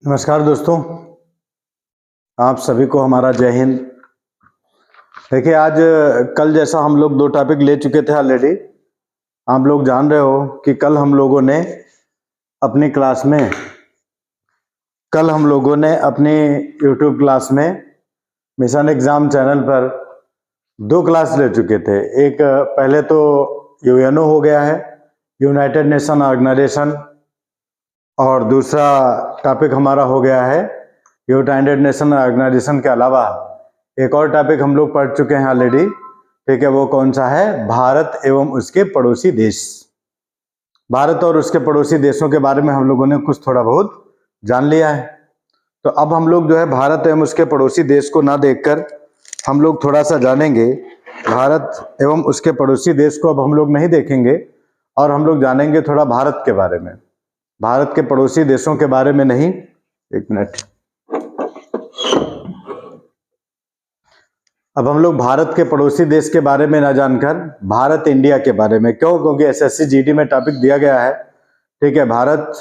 नमस्कार दोस्तों, आप सभी को हमारा जय हिंद। देखिए, आज कल जैसा हम लोग 2 टॉपिक ले चुके थे ऑलरेडी। आप लोग जान रहे हो कि कल हम लोगों ने अपनी यूट्यूब क्लास में मिशन एग्जाम चैनल पर 2 क्लास ले चुके थे। एक पहले तो यूएनओ हो गया है, यूनाइटेड नेशन ऑर्गेनाइजेशन, और दूसरा टॉपिक हमारा हो गया है यूनाइटेड नेशन ऑर्गेनाइजेशन के अलावा एक और टॉपिक हम लोग पढ़ चुके हैं ऑलरेडी। ठीक है, वो कौन सा है? भारत एवं उसके पड़ोसी देश। भारत और उसके पड़ोसी देशों के बारे में हम लोगों ने कुछ थोड़ा बहुत जान लिया है। तो अब हम लोग जो है भारत एवं उसके पड़ोसी देश को ना देखकर हम लोग थोड़ा सा जानेंगे। भारत एवं उसके पड़ोसी देश को अब हम लोग नहीं देखेंगे और हम लोग जानेंगे थोड़ा भारत के बारे में, भारत के पड़ोसी देशों के बारे में नहीं। एक मिनट। अब हम लोग भारत के पड़ोसी देश के बारे में ना जानकर भारत इंडिया के बारे में, क्यों? क्योंकि एसएससी जीडी में टॉपिक दिया गया है। ठीक है, भारत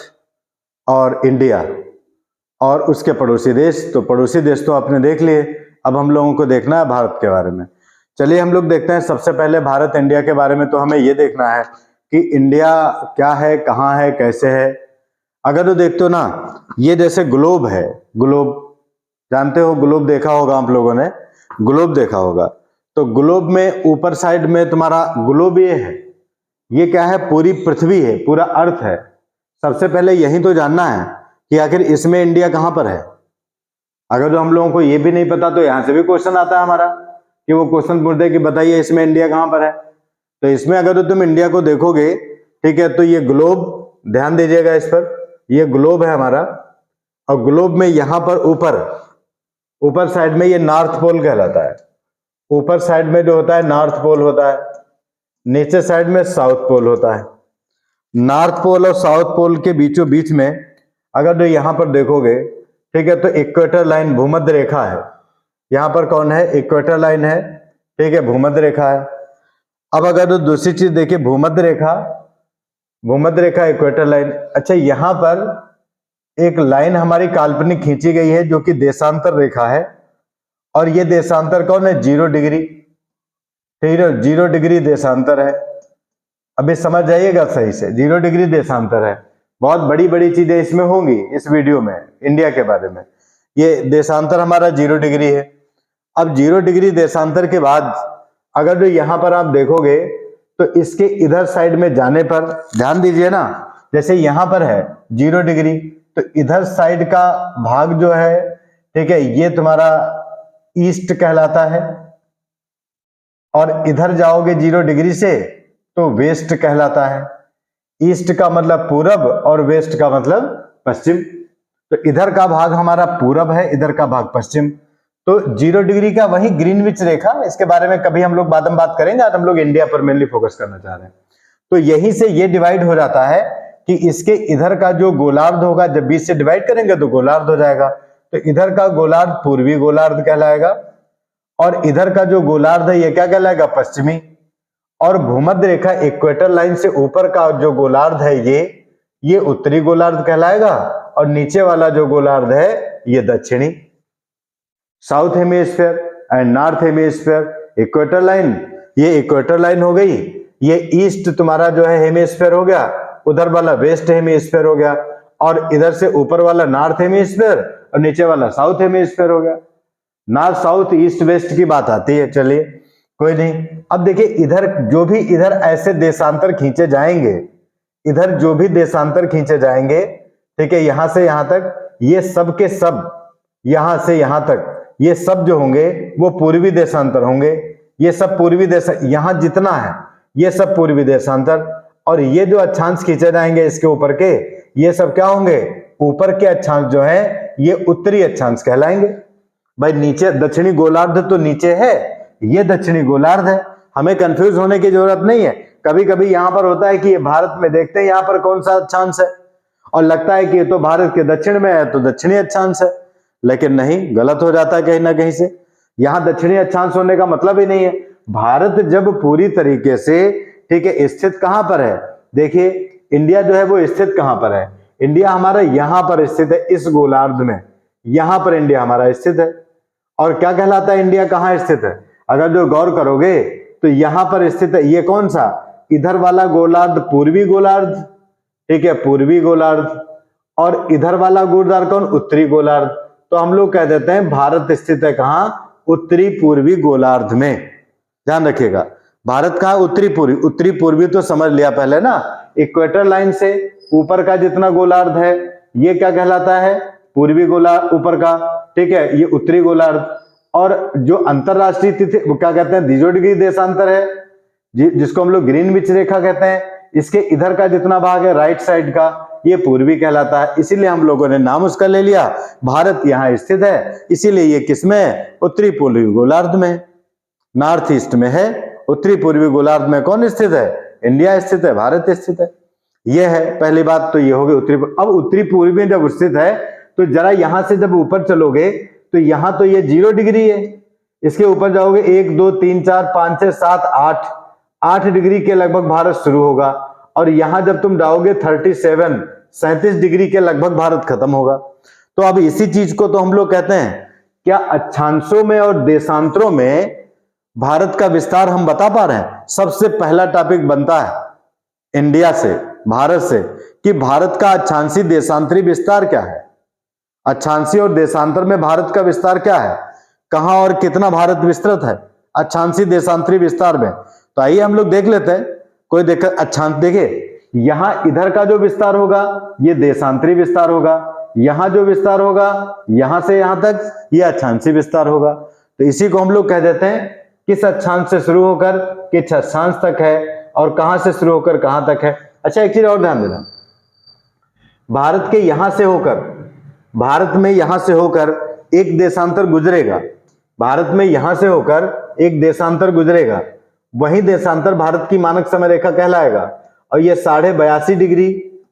और इंडिया और उसके पड़ोसी देश। तो पड़ोसी देश तो आपने देख लिए, अब हम लोगों को देखना है भारत के बारे में। चलिए हम लोग देखते हैं। सबसे पहले भारत इंडिया के बारे में तो हमें ये देखना है कि इंडिया क्या है, कहाँ है, कैसे है। अगर तो देखते हो ना, ये जैसे ग्लोब है, ग्लोब जानते हो, ग्लोब देखा होगा आप लोगों ने, ग्लोब देखा होगा। तो ग्लोब में ऊपर साइड में तुम्हारा ग्लोब ये है, ये क्या है? पूरी पृथ्वी है, पूरा अर्थ है। सबसे पहले यही तो जानना है कि आखिर इसमें इंडिया कहां पर है। अगर तो हम लोगों को ये भी नहीं पता तो यहां से भी क्वेश्चन आता है हमारा कि वो क्वेश्चन पूछते हैं कि बताइए इसमें इंडिया कहां पर है। तो इसमें अगर तो तुम इंडिया को देखोगे, ठीक है, तो ये ग्लोब, ध्यान दीजिएगा इस पर, ये ग्लोब है हमारा। और ग्लोब में यहां पर ऊपर साइड में ये नॉर्थ पोल कहलाता है। ऊपर साइड में जो होता है नॉर्थ पोल होता है, नीचे साइड में साउथ पोल होता है। नॉर्थ पोल और साउथ पोल के बीचों बीच में अगर जो यहां पर देखोगे, ठीक है, तो इक्वेटर लाइन, भूमध्य रेखा है। यहां पर कौन है? इक्वेटर लाइन है। ठीक है, भूमध्य रेखा है। अब अगर जो दूसरी चीज देखिए, भूमध्य रेखा, इक्वेटर लाइन। अच्छा, यहां पर एक लाइन हमारी काल्पनिक खींची गई है जो कि देशांतर रेखा है, और ये देशांतर कौन है? 0 डिग्री। ठीक है, 0 डिग्री देशांतर है। अभी समझ जाइएगा सही से, 0 डिग्री देशांतर है। बहुत बड़ी बड़ी चीजें इसमें होंगी इस वीडियो में इंडिया के बारे में। ये देशांतर हमारा 0 डिग्री है। अब 0 डिग्री देशांतर के बाद अगर जो यहां पर आप देखोगे तो इसके इधर साइड में जाने पर, ध्यान दीजिए ना, जैसे यहां पर है 0 डिग्री, तो इधर साइड का भाग जो है, ठीक है, ये तुम्हारा ईस्ट कहलाता है। और इधर जाओगे 0 डिग्री से तो वेस्ट कहलाता है। ईस्ट का मतलब पूरब और वेस्ट का मतलब पश्चिम। तो इधर का भाग हमारा पूरब है, इधर का भाग पश्चिम। तो 0 डिग्री का वही ग्रीनविच रेखा, इसके बारे में कभी हम लोग बाद में बात करेंगे। आज हम लोग इंडिया पर मेनली फोकस करना चाह रहे हैं। तो यहीं से ये डिवाइड हो जाता है कि इसके इधर का जो गोलार्ध होगा, जब 20 से डिवाइड करेंगे तो गोलार्ध हो जाएगा। तो इधर का गोलार्ध पूर्वी गोलार्ध कहलाएगा, और इधर का जो गोलार्ध है ये क्या कहलाएगा? पश्चिमी। और भूमध्य रेखा इक्वेटर लाइन से ऊपर का जो गोलार्ध है ये उत्तरी गोलार्ध कहलाएगा, और नीचे वाला जो गोलार्ध है ये दक्षिणी। South hemisphere and north hemisphere. Equator line, ये इक्वेटर लाइन हो गई। ये ईस्ट तुम्हारा जो है हेमिस्फीयर हो गया, उधर वाला वेस्ट हेमिस्फीयर हो गया, और इधर से ऊपर वाला नॉर्थ हेमिस्फीयर और नीचे वाला साउथ हेमिस्फीयर हो गया। नॉर्थ साउथ ईस्ट वेस्ट की बात आती है, चलिए कोई नहीं। अब देखिए, इधर जो भी इधर ऐसे देशांतर खींचे जाएंगे, इधर जो भी देशांतर खींचे जाएंगे, ठीक है, यहां से यहां तक, ये सब के सब, यहां से यहां तक, ये सब जो होंगे वो पूर्वी देशांतर होंगे। ये सब पूर्वी देश, यहां जितना है ये सब पूर्वी देशांतर। और ये जो अक्षांश खींचे जाएंगे इसके ऊपर के, ये सब क्या होंगे? ऊपर के अक्षांश जो है ये उत्तरी अक्षांश कहलाएंगे। भाई नीचे दक्षिणी गोलार्ध तो नीचे है, ये दक्षिणी गोलार्ध है। हमें कंफ्यूज होने की जरूरत नहीं है। कभी कभी यहां पर होता है कि ये भारत में देखते हैं यहां पर कौन सा अक्षांश है, और लगता है कि ये तो भारत के दक्षिण में है तो दक्षिणी अक्षांश है, लेकिन नहीं, गलत हो जाता है कहीं ना कहीं से। यहां दक्षिणी अक्षांश होने का मतलब ही नहीं है। भारत जब पूरी तरीके से, ठीक है, स्थित कहां पर है? देखिए, इंडिया जो है वो स्थित कहां पर है? इंडिया हमारा यहां पर स्थित है, इस गोलार्ध में, यहां पर इंडिया हमारा स्थित है। और क्या कहलाता है इंडिया, कहां स्थित है? अगर जो गौर करोगे तो यहां पर स्थित है। ये कौन सा, इधर वाला गोलार्ध पूर्वी गोलार्ध, ठीक है, पूर्वी गोलार्ध, और इधर वाला गोलार्ध कौन, उत्तरी गोलार्ध। तो हम लोग कह देते हैं भारत स्थित है कहां, उत्तरी पूर्वी गोलार्ध में। ध्यान रखिएगा, भारत कहां, उत्तरी पूर्वी। उत्तरी पूर्वी तो समझ लिया पहले ना, इक्वेटर लाइन से ऊपर का जितना गोलार्ध है ये क्या कहलाता है, पूर्वी गोलार्ध ऊपर का, ठीक है, ये उत्तरी गोलार्ध। और जो अंतरराष्ट्रीय तिथि वो क्या कहते हैं, 0 डिग्री देशांतर है, जिसको हम लोग ग्रीनविच रेखा कहते हैं, इसके इधर का जितना भाग है राइट साइड का, ये पूर्वी कहलाता है। इसीलिए हम लोगों ने नाम उसका ले लिया, भारत यहाँ स्थित है, इसीलिए ये किसमें है, उत्तरी पूर्वी गोलार्ध में, नॉर्थ ईस्ट में है। उत्तरी पूर्वी गोलार्ध में कौन स्थित है, इंडिया स्थित है, भारत स्थित है। ये है पहली बात, तो ये हो गई उत्तरी। अब उत्तरी पूर्वी में जब स्थित है तो जरा यहां से जब ऊपर चलोगे तो यहां तो ये 0 डिग्री है, इसके ऊपर जाओगे 1 2 3 4 5 6 7 8 डिग्री के लगभग भारत शुरू होगा, और यहां जब तुम जाओगे 37 डिग्री के लगभग भारत खत्म होगा। तो अब इसी चीज को तो हम लोग कहते हैं, क्या अक्षांशों में और देशांतरों में भारत का विस्तार हम बता पा रहे हैं? सबसे पहला टॉपिक बनता है इंडिया से, भारत से, कि भारत का अक्षांशी देशांतरी विस्तार क्या है, अक्षांशी और देशांतर में भारत का विस्तार क्या है, कहां और कितना भारत विस्तृत है अक्षांशी देशांतरी विस्तार में। तो आइए हम लोग देख लेते हैं, कोई दिक्कत। अक्षांश देखिए, यहां इधर का जो विस्तार होगा ये देशांतरी विस्तार होगा, यहां जो विस्तार होगा यहां से यहां तक ये अक्षांशी विस्तार होगा। तो इसी को हम लोग कह देते हैं किस अक्षांश से शुरू होकर किस अक्षांश तक है, और कहां से शुरू होकर कहां तक है। अच्छा, एक चीज और ध्यान देना, भारत के यहां से होकर, भारत में यहां से होकर एक देशांतर गुजरेगा, भारत में यहां से होकर एक देशांतर गुजरेगा, वही देशांतर भारत की मानक समय रेखा कहलाएगा। और ये 82.5 डिग्री,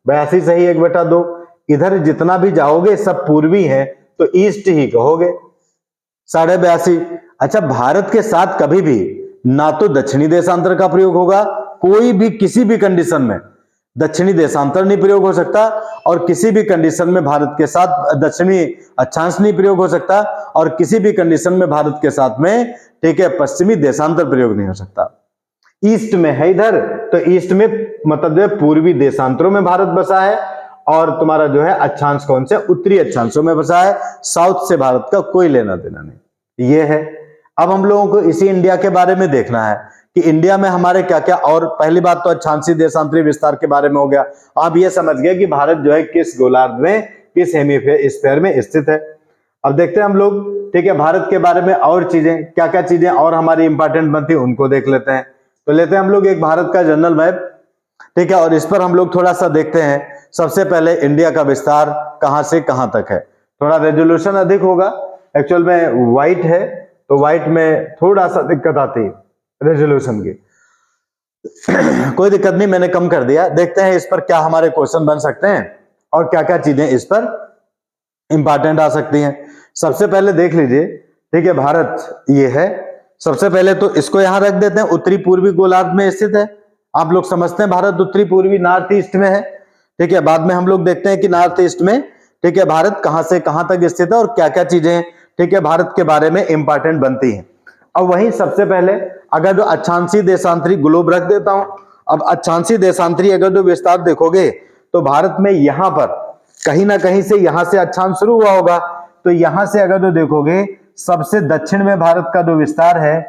82 सही 1/2, इधर जितना भी जाओगे सब पूर्वी है, तो ईस्ट ही कहोगे 82.5। अच्छा, भारत के साथ कभी भी ना तो दक्षिणी देशांतर का प्रयोग होगा, कोई भी किसी भी कंडीशन में दक्षिणी देशांतर नहीं प्रयोग हो सकता, और किसी भी कंडीशन में भारत के साथ दक्षिणी अक्षांश नहीं प्रयोग हो सकता, और किसी भी कंडीशन में भारत के साथ में, ठीक है, पश्चिमी देशांतर प्रयोग नहीं हो सकता। ईस्ट में है इधर, तो ईस्ट में मतलब जो है पूर्वी देशांतरों में भारत बसा है, और तुम्हारा जो है अक्षांश कौन से, उत्तरी अक्षांशों में बसा है, साउथ से भारत का कोई लेना देना नहीं। ये है। अब हम लोगों को इसी इंडिया के बारे में देखना है कि इंडिया में हमारे क्या क्या, और पहली बात तो अक्षांशी देशांतरी विस्तार के बारे में हो गया। आप ये समझ गए कि भारत जो है किस गोलार्ध में, किस हेमिस्फीयर में स्थित है। अब देखते हैं हम लोग, ठीक है, भारत के बारे में और चीजें, क्या क्या चीजें और हमारी इंपॉर्टेंट बनती है उनको देख लेते हैं। तो लेते हैं हम लोग एक भारत का जनरल मैप, ठीक है, और इस पर हम लोग थोड़ा सा देखते हैं। सबसे पहले इंडिया का विस्तार कहां से कहां तक है। थोड़ा रेजोल्यूशन अधिक होगा, एक्चुअल में व्हाइट है तो व्हाइट में थोड़ा सा दिक्कत आती है रेजोल्यूशन की। कोई दिक्कत नहीं, मैंने कम कर दिया। देखते हैं इस पर क्या हमारे क्वेश्चन बन सकते हैं और क्या क्या चीजें इस पर इंपॉर्टेंट आ सकती हैं। सबसे पहले देख लीजिए, ठीक है, भारत ये है। सबसे पहले तो इसको यहां रख देते हैं, उत्तरी पूर्वी गोलार्ध में स्थित है। आप लोग समझते हैं भारत उत्तरी पूर्वी नॉर्थ ईस्ट में है, ठीक है। बाद में हम लोग देखते हैं कि नॉर्थ ईस्ट में, ठीक है, भारत कहां से कहां तक स्थित है और क्या क्या चीजें, ठीक है, भारत के बारे में इंपॉर्टेंट बनती हैं। अब वहीं सबसे पहले अगर जो अक्षांशी देशांतरी ग्लोब रख देता हूं। अब अक्षांशी देशांतरी अगर जो विस्तार देखोगे तो भारत में यहां पर कहीं ना कहीं से यहां से अक्षांश शुरू हुआ होगा, तो यहां से अगर जो देखोगे सबसे दक्षिण में भारत का जो विस्तार है,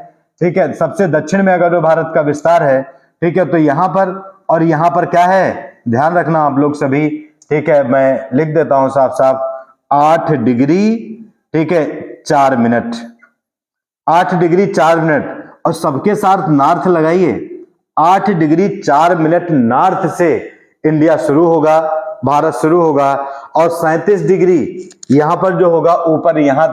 ठीक है, सबसे दक्षिण में अगर जो भारत का विस्तार है, ठीक है, तो यहां पर और यहां पर क्या है, ध्यान रखना आप लोग सभी, ठीक है, मैं लिख देता हूं साफ साफ, 8 डिग्री, ठीक है, 4 मिनट, 8 डिग्री 4 मिनट, और सबके साथ नॉर्थ लगाइए। 8 डिग्री 4 मिनट नॉर्थ से इंडिया शुरू होगा, भारत शुरू होगा, और 37 डिग्री यहां पर जो होगा ऊपर यहां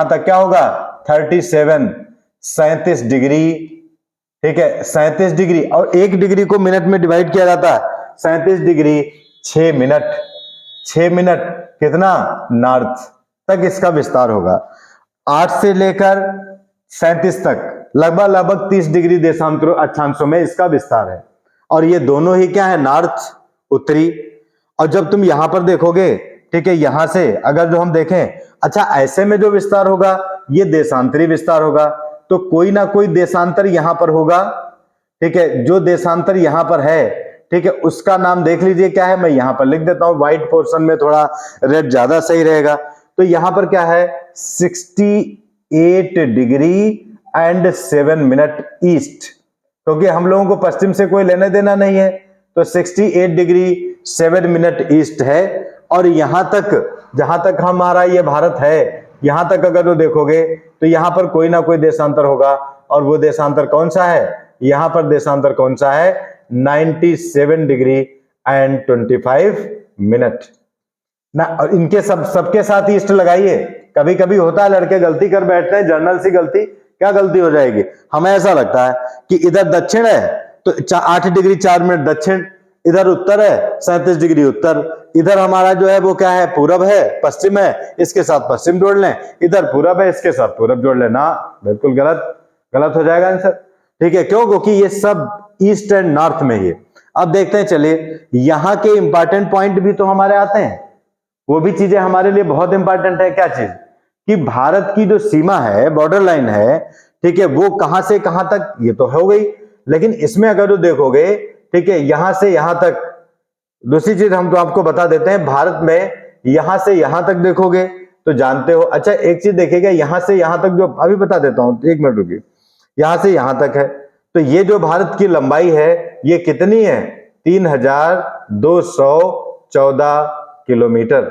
तक क्या होगा 37 डिग्री, ठीक है, 37 डिग्री, और 1 डिग्री को मिनट में डिवाइड किया जाता है, 37 डिग्री 6 मिनट, 6 मिनट कितना नॉर्थ तक इसका विस्तार होगा। 8 से लेकर 37 तक लगभग 30 डिग्री देशांतरों अक्षांशों में इसका विस्तार है, और ये दोनों ही क्या है, नॉर्थ उत्तरी। और जब तुम यहां पर देखोगे, ठीक है, यहां से अगर जो हम देखें, अच्छा ऐसे में जो विस्तार होगा ये देशांतरी विस्तार होगा, तो कोई ना कोई देशांतर यहां पर होगा, ठीक है। जो देशांतर यहां पर है, ठीक है, उसका नाम देख लीजिए क्या है, मैं यहां पर लिख देता हूं, व्हाइट पोर्शन में थोड़ा रेड ज्यादा सही रहेगा। तो यहां पर क्या है, 68 डिग्री एंड 7 मिनट ईस्ट, क्योंकि हम लोगों को पश्चिम से कोई लेने देना नहीं है, तो 68 डिग्री 7 मिनट ईस्ट है। और यहां तक, जहां तक हमारा ये भारत है, यहां तक अगर जो देखोगे तो यहां पर कोई ना कोई देशांतर होगा, और वो देशांतर कौन सा है, यहां पर देशांतर कौन सा है, 97 डिग्री एंड 25 मिनट ना। और इनके सबके साथ ईस्ट लगाइए। कभी कभी होता है लड़के गलती कर बैठते हैं, जर्नल सी गलती। क्या गलती हो जाएगी, हमें ऐसा लगता है कि इधर दक्षिण है तो 8 डिग्री 4 मिनट दक्षिण, इधर उत्तर है 37 डिग्री उत्तर, इधर हमारा जो है वो क्या है, पूरब है, पश्चिम है, इसके साथ पश्चिम जोड़ लें, इधर पूरब है, इसके साथ पूरब जोड़ लेना, बिल्कुल गलत हो जाएगा आंसर, ठीक है। क्यों, क्योंकि ये सब ईस्ट एंड नॉर्थ में ही है। अब देखते हैं, चलिए यहां के इंपॉर्टेंट पॉइंट भी तो हमारे आते हैं, वो भी चीजें हमारे लिए बहुत इंपॉर्टेंट है। क्या चीज, कि भारत की जो सीमा है, बॉर्डर लाइन है, ठीक है, वो कहां से कहां तक, ये तो हो गई, लेकिन इसमें अगर जो देखोगे, ठीक है, यहां से यहां तक, दूसरी चीज हम तो आपको बता देते हैं, भारत में यहां से यहां तक देखोगे तो जानते हो। अच्छा एक चीज देखिएगा, यहां से यहां तक जो, अभी बता देता हूं, एक मिनट रुकिए, यहां से यहां तक है, तो ये जो भारत की लंबाई है ये कितनी है, 3214 किलोमीटर,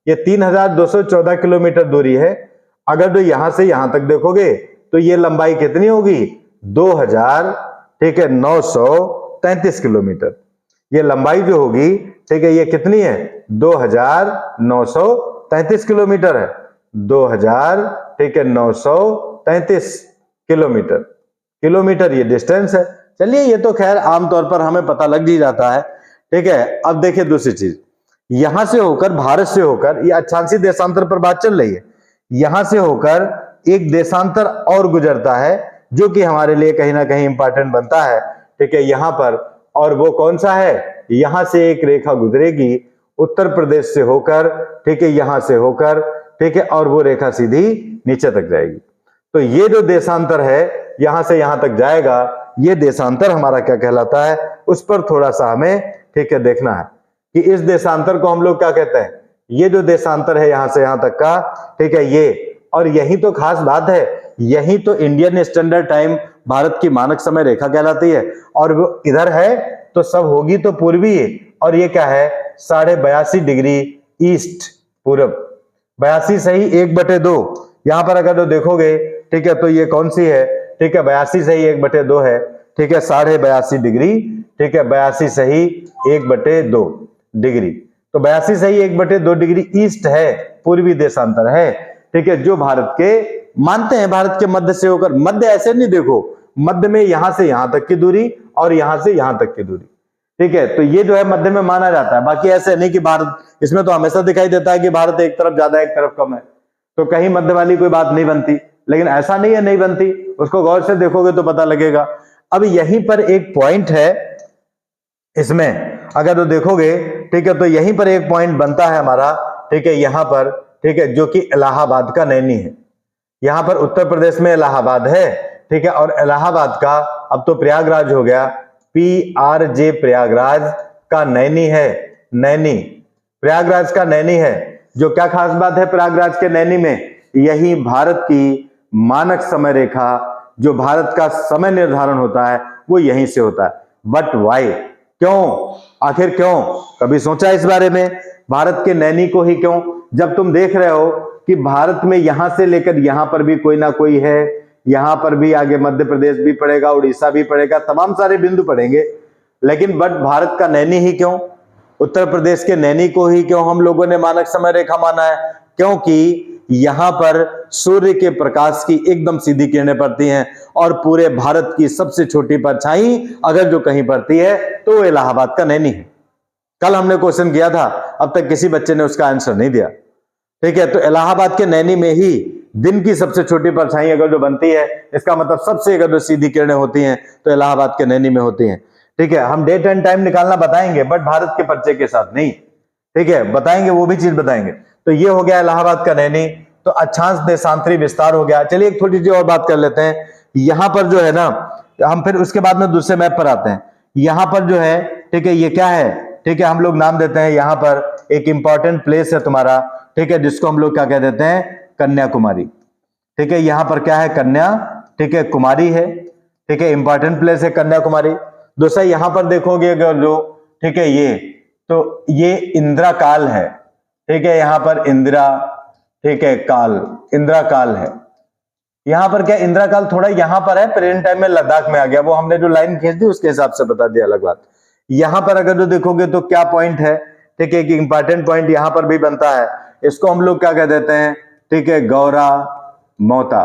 ये 3214 किलोमीटर दूरी है। अगर जो यहां से यहां तक देखोगे तो ये लंबाई कितनी होगी, 2000, ठीक है, 933 किलोमीटर, ये लंबाई जो होगी, ठीक है, ये कितनी है, 2933 किलोमीटर है, 2000, ठीक है, 933 किलोमीटर ये डिस्टेंस है। चलिए ये तो खैर आमतौर पर हमें पता लग ही जाता है, ठीक है। अब देखिए दूसरी चीज, यहां से होकर, भारत से होकर, ये अक्षांशीय देशांतर पर बात चल रही है, यहां से होकर एक देशांतर और गुजरता है जो कि हमारे लिए कहीं ना कहीं इंपॉर्टेंट बनता है, ठीक है, यहां पर। और वो कौन सा है, यहां से एक रेखा गुजरेगी उत्तर प्रदेश से होकर, ठीक है, यहां से होकर, ठीक है, और वो रेखा सीधी नीचे तक जाएगी। तो ये जो देशांतर है यहां से यहां तक जाएगा, ये देशांतर हमारा क्या कहलाता है, उस पर थोड़ा सा हमें, ठीक है, देखना है कि इस देशांतर को हम लोग क्या कहते हैं। ये जो देशांतर है यहां से यहां तक का, ठीक है, ये, और यही तो खास बात है, यही तो इंडियन स्टैंडर्ड टाइम, भारत की मानक समय रेखा कहलाती है। और वो इधर है तो सब होगी तो पूर्वी, और ये क्या है, 82.5 डिग्री ईस्ट पूरब, 82 सही 1/2, यहां पर अगर तो देखोगे, ठीक है, तो ये कौन सी है, ठीक है, 82 सही 1/2 है, ठीक है, 82.5 डिग्री, ठीक है, 82 सही 1/2 डिग्री, तो 82 सही 1/2 डिग्री ईस्ट है, पूर्वी देशांतर है, ठीक है, जो भारत के मानते हैं, भारत के मध्य से होकर, मध्य ऐसे नहीं देखो, मध्य में यहां से यहां तक की दूरी और यहां से यहां तक की दूरी, ठीक है, तो ये जो है मध्य में माना जाता है। बाकी ऐसे नहीं कि भारत, इसमें तो हमेशा दिखाई देता है कि भारत एक तरफ ज्यादा एक तरफ कम है, तो कहीं मध्य वाली कोई बात नहीं बनती, लेकिन ऐसा नहीं है नहीं बनती, उसको गौर से देखोगे तो पता लगेगा। अब यहीं पर एक पॉइंट है, इसमें अगर तो देखोगे, ठीक है, तो यहीं पर एक पॉइंट बनता है हमारा, ठीक है, यहां पर, ठीक है, जो कि इलाहाबाद का नैनी है। यहां पर उत्तर प्रदेश में इलाहाबाद है, ठीक है, और इलाहाबाद का अब तो प्रयागराज हो गया, PRJ प्रयागराज का नैनी है, नैनी, प्रयागराज का नैनी है। जो क्या खास बात है प्रयागराज के नैनी में, यही भारत की मानक समय रेखा, जो भारत का समय निर्धारण होता है वो यहीं से होता है। बट वाई, क्यों, आखिर क्यों, कभी सोचा इस बारे में, भारत के नैनी को ही क्यों, जब तुम देख रहे हो कि भारत में यहां से लेकर यहां पर भी कोई ना कोई है, यहां पर भी आगे मध्य प्रदेश भी पड़ेगा, उड़ीसा भी पड़ेगा, तमाम सारे बिंदु पड़ेंगे, लेकिन बट भारत का नैनी ही क्यों, उत्तर प्रदेश के नैनी को ही क्यों हम लोगों ने मानक समय रेखा माना है, क्योंकि यहां पर सूर्य के प्रकाश की एकदम सीधी किरणें पड़ती हैं, और पूरे भारत की सबसे छोटी परछाई अगर जो कहीं पड़ती है तो वो इलाहाबाद का नैनी है। कल हमने क्वेश्चन किया था, अब तक किसी बच्चे ने उसका आंसर नहीं दिया, ठीक है, तो इलाहाबाद के नैनी में ही दिन की सबसे छोटी परछाई अगर जो बनती है, इसका मतलब सबसे अगर जो सीधी किरणें होती हैं तो इलाहाबाद के नैनी में होती हैं, ठीक है। हम डेट एंड टाइम निकालना बताएंगे, बट भारत के पर्चे के साथ नहीं, ठीक है, बताएंगे, वो भी चीज बताएंगे। तो ये हो गया इलाहाबाद का नैनी, तो अक्षांश देशांतरी विस्तार हो गया। चलिए एक थोड़ी सी और बात कर लेते हैं। यहां पर जो है ना, हम फिर उसके बाद में दूसरे मैप पर आते हैं। यहां पर जो है, ठीक है, ये क्या है, ठीक है, हम लोग नाम देते हैं यहां पर एक इंपॉर्टेंट प्लेस है तुम्हारा, ठीक है, जिसको हम लोग क्या कह देते हैं, कन्याकुमारी। ठीक है, यहां पर क्या है, कन्या, ठीक है, कुमारी है, ठीक है, इंपॉर्टेंट प्लेस है कन्याकुमारी। दूसरा यहां पर देखोगे अगर जो, ठीक है, ये तो ये इंदिरा काल है, ठीक है, यहां पर इंदिरा, ठीक है, काल, इंदिरा काल है। यहां पर क्या इंदिरा काल थोड़ा यहां पर है, प्रेजेंट टाइम में लद्दाख में आ गया, वो हमने जो लाइन खींच दी उसके हिसाब से बता दिया, अलग बात। यहां पर अगर जो देखोगे तो क्या पॉइंट है, ठीक है, एक इंपॉर्टेंट पॉइंट यहां पर भी बनता है, इसको हम लोग क्या कह देते हैं, ठीक है, गौरा मोता।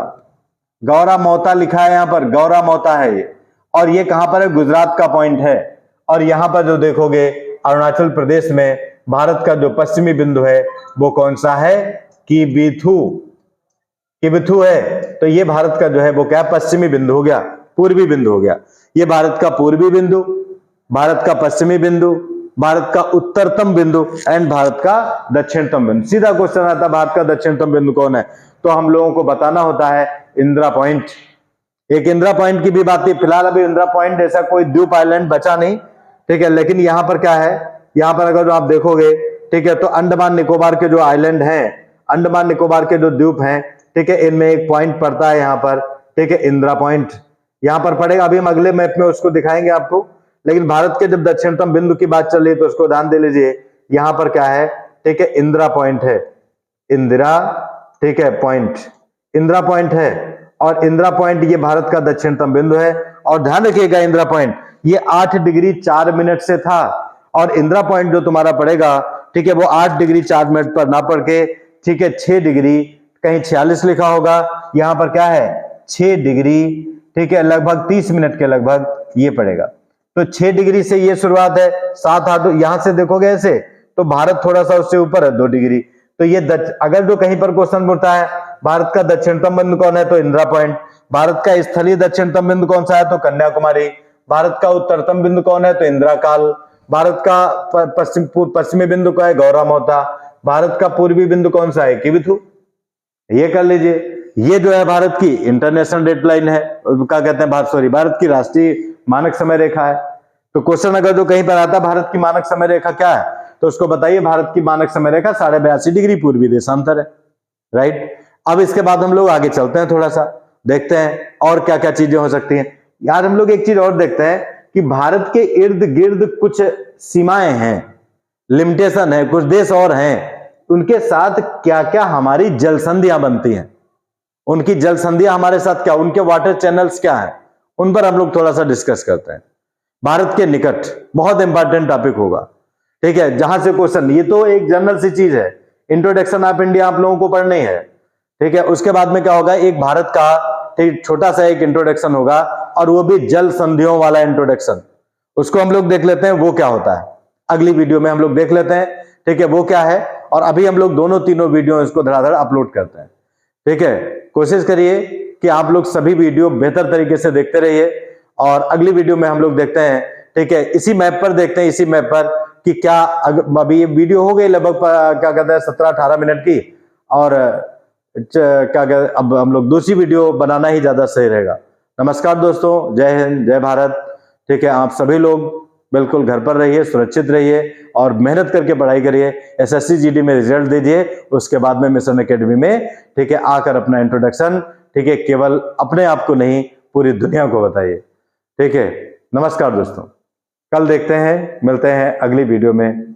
गौरा मोता लिखा है यहां पर, गौरा मोता है ये, और ये कहां पर है, गुजरात का पॉइंट है। और यहां पर जो देखोगे अरुणाचल प्रदेश में भारत का जो पश्चिमी बिंदु है वो कौन सा है, किबिथु, किबिथु है। तो ये भारत का जो है वो क्या, पश्चिमी बिंदु हो गया, पूर्वी बिंदु हो गया। ये भारत का पूर्वी बिंदु, भारत का पश्चिमी बिंदु, भारत का उत्तरतम बिंदु एंड भारत का दक्षिणतम बिंदु। सीधा क्वेश्चन आता, भारत का दक्षिणतम बिंदु कौन है, तो हम लोगों को बताना होता है इंदिरा पॉइंट। एक इंदिरा पॉइंट की भी बात थी, फिलहाल अभी इंदिरा पॉइंट ऐसा कोई द्वीप आइलैंड बचा नहीं, ठीक है, लेकिन यहां पर क्या है, यहां पर अगर आप देखोगे, ठीक है, तो अंडमान निकोबार के जो आइलैंड हैं, अंडमान निकोबार के जो द्वीप हैं, ठीक है, इनमें एक पॉइंट पड़ता है यहां पर, ठीक है, इंदिरा पॉइंट यहां पर पड़ेगा। अभी हम अगले मैप में उसको दिखाएंगे आपको, लेकिन भारत के जब दक्षिणतम बिंदु की बात चल रही है तो उसको ध्यान दे लीजिए, यहां पर क्या है, ठीक है, इंदिरा पॉइंट है, इंदिरा, ठीक है, पॉइंट, इंदिरा पॉइंट है। और इंदिरा पॉइंट ये भारत का दक्षिणतम बिंदु है। और ध्यान रखिएगा इंदिरा पॉइंट ये 8 डिग्री 4 मिनट से था, और इंदिरा पॉइंट जो तुम्हारा पड़ेगा, ठीक है, वो 8 डिग्री 4 मिनट पर ना पड़ के, ठीक है, 6 डिग्री, कहीं 46 लिखा होगा, यहां पर क्या है, 6 डिग्री, ठीक है, लगभग 30 मिनट के लगभग ये पड़ेगा। तो 6 डिग्री से ये शुरुआत है, 7-8 यहां से देखोगे ऐसे, तो भारत थोड़ा सा उससे ऊपर है 2 डिग्री। तो ये अगर जो कहीं पर क्वेश्चन पूछता है भारत का दक्षिणतम बिंदु कौन है, तो इंदिरा पॉइंट। भारत का स्थलीय दक्षिणतम बिंदु कौन सा है, तो कन्याकुमारी। भारत का उत्तरतम बिंदु कौन है, तो इंदिरा काल। भारत का पश्चिमी बिंदु क्या है, गौरा मोता। भारत का पूर्वी बिंदु कौन सा है, किबिथु। ये कर लीजिए। ये जो है भारत की इंटरनेशनल डेडलाइन है, क्या कहते हैं, भारत की राष्ट्रीय मानक समय रेखा है। तो क्वेश्चन अगर जो कहीं पर आता है भारत की मानक समय रेखा क्या है, तो उसको बताइए भारत की मानक समय रेखा 82.5 डिग्री पूर्वी देशांतर है, राइट। अब इसके बाद हम लोग आगे चलते हैं, थोड़ा सा देखते हैं और क्या क्या चीजें हो सकती हैं। यार हम लोग एक चीज और देखते हैं कि भारत के इर्द गिर्द कुछ सीमाएं हैं, लिमिटेशन है, कुछ देश और हैं, उनके साथ क्या क्या हमारी जल संधियां बनती हैं, उनकी जल संधियां हमारे साथ क्या, उनके वाटर चैनल्स क्या है, उन पर हम लोग थोड़ा सा डिस्कस करते हैं। भारत के निकट बहुत इंपॉर्टेंट टॉपिक होगा, ठीक है, जहां से क्वेश्चन, ये तो एक जनरल सी चीज है, इंट्रोडक्शन ऑफ इंडिया आप लोगों को पढ़नी है, ठीक है। उसके बाद में क्या होगा, एक भारत का ठीक छोटा सा एक इंट्रोडक्शन होगा, और वो भी जल संधियों वाला इंट्रोडक्शन, उसको हम लोग देख लेते हैं वो क्या होता है, अगली वीडियो में हम लोग देख लेते हैं, ठीक है, वो क्या है। और अभी हम लोग दोनों तीनों वीडियो इसको धड़ाधड़ अपलोड करते हैं, ठीक है। कोशिश करिए कि आप लोग सभी वीडियो बेहतर तरीके से देखते रहिए, और अगली वीडियो में हम लोग देखते हैं, ठीक है, इसी मैप पर देखते हैं, इसी मैप पर कि क्या अभी ये वीडियो हो गई लगभग क्या कहते हैं 17-18 मिनट की, और क्या कहते हैं अब हम लोग दूसरी वीडियो बनाना ही ज्यादा सही रहेगा। नमस्कार दोस्तों, जय हिंद, जय भारत, ठीक है। आप सभी लोग बिल्कुल घर पर रहिए, सुरक्षित रहिए, और मेहनत करके पढ़ाई करिए, एसएससी जीडी में रिजल्ट दीजिए, उसके बाद में मिशन एकेडमी में, ठीक है, आकर अपना इंट्रोडक्शन, ठीक है, केवल अपने आप को नहीं पूरी दुनिया को बताइए, ठीक है। नमस्कार दोस्तों, कल देखते हैं, मिलते हैं अगली वीडियो में।